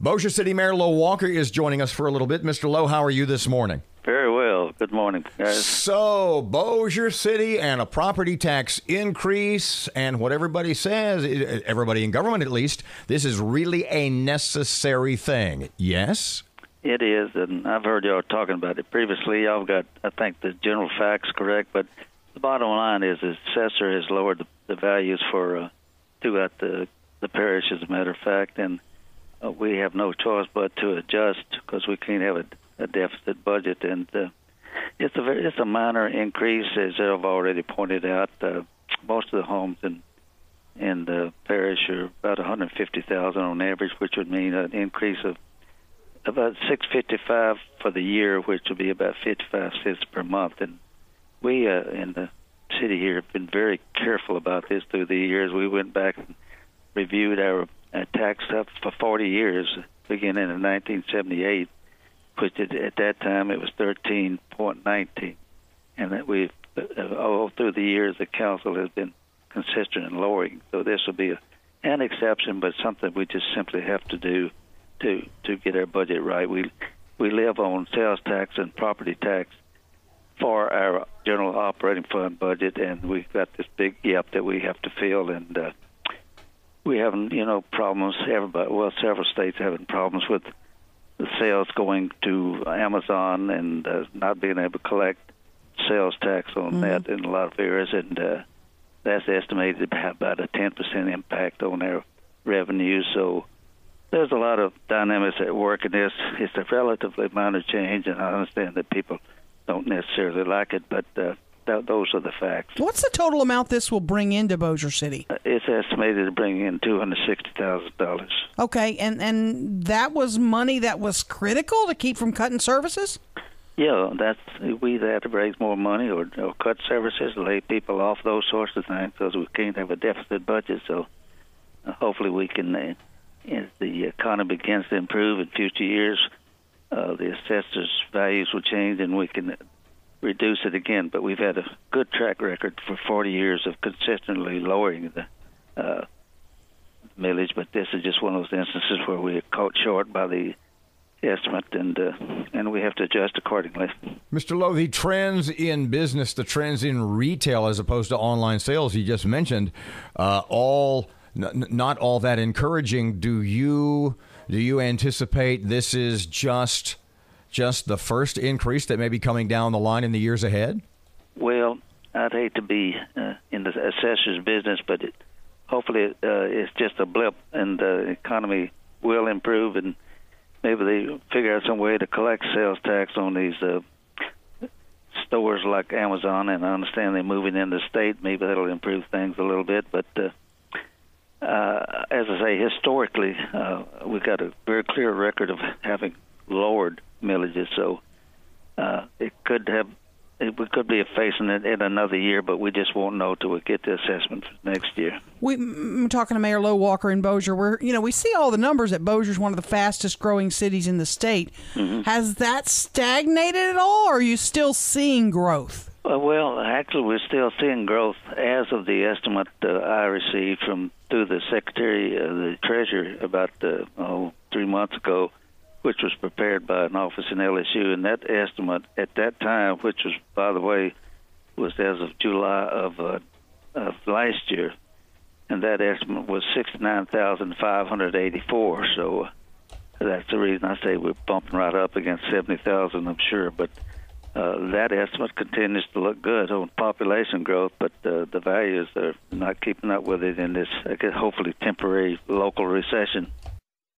Bossier City Mayor Lowe Walker is joining us for a little bit. Mr. Lowe, how are you this morning? Very well. Good morning, guys. So, Bossier City and a property tax increase, and what everybody says, everybody in government at least, this is really a necessary thing. Yes? It is, and I've heard y'all talking about it previously. Y'all got, I think, the general facts correct, but the bottom line is the assessor has lowered the values for throughout the parish, as a matter of fact, and we have no choice but to adjust because we can't have a deficit budget, and it's a minor increase, as I've already pointed out. Most of the homes in the parish are about $150,000 on average, which would mean an increase of about $655 for the year, which would be about 55 cents per month. And we in the city here have been very careful about this through the years. We went back and reviewed our tax stuff for 40 years, beginning in 1978, which at that time it was 13.19, and that we've all through the years the council has been consistent in lowering. So this will be an exception, but something we just simply have to do to get our budget right. We live on sales tax and property tax for our general operating fund budget, and we've got this big gap that we have to fill, and we having problems. Several states having problems with the sales going to Amazon and not being able to collect sales tax on that in a lot of areas, and that's estimated to have about a 10% impact on our revenue. So there's a lot of dynamics at work in this. It's a relatively minor change, and I understand that people don't necessarily like it, but those are the facts. What's the total amount this will bring into Bossier City? It's estimated to bring in $260,000. Okay, and that was money that was critical to keep from cutting services? Yeah, we had to raise more money or cut services, lay people off, those sorts of things, because we can't have a deficit budget. So hopefully we can, as the economy begins to improve in future years, the assessors' values will change and we can reduce it again. But we've had a good track record for 40 years of consistently lowering the millage, but this is just one of those instances where we are caught short by the estimate, and we have to adjust accordingly. Mr. Lowe, the trends in business, the trends in retail as opposed to online sales you just mentioned, not all that encouraging. Do you anticipate this is just the first increase that may be coming down the line in the years ahead? Well, I'd hate to be in the assessor's business, but hopefully it's just a blip, and the economy will improve, and maybe they figure out some way to collect sales tax on these stores like Amazon, and I understand they're moving in the state. Maybe that'll improve things a little bit, but as I say, historically, we've got a very clear record of having lowered millages, so we could be facing it in another year, but we just won't know till we get the assessment for next year. I'm talking to Mayor Lowe Walker in Bossier. We see all the numbers that Bossier is one of the fastest growing cities in the state. Mm-hmm. Has that stagnated at all, or are you still seeing growth? Well, actually, we're still seeing growth as of the estimate I received through the Secretary of the Treasury about 3 months ago, which was prepared by an office in LSU, and that estimate at that time, which was, by the way, was as of July of last year, and that estimate was 69,584. So that's the reason I say we're bumping right up against 70,000, I'm sure. But that estimate continues to look good on population growth, but the values are not keeping up with it in this, hopefully, temporary local recession.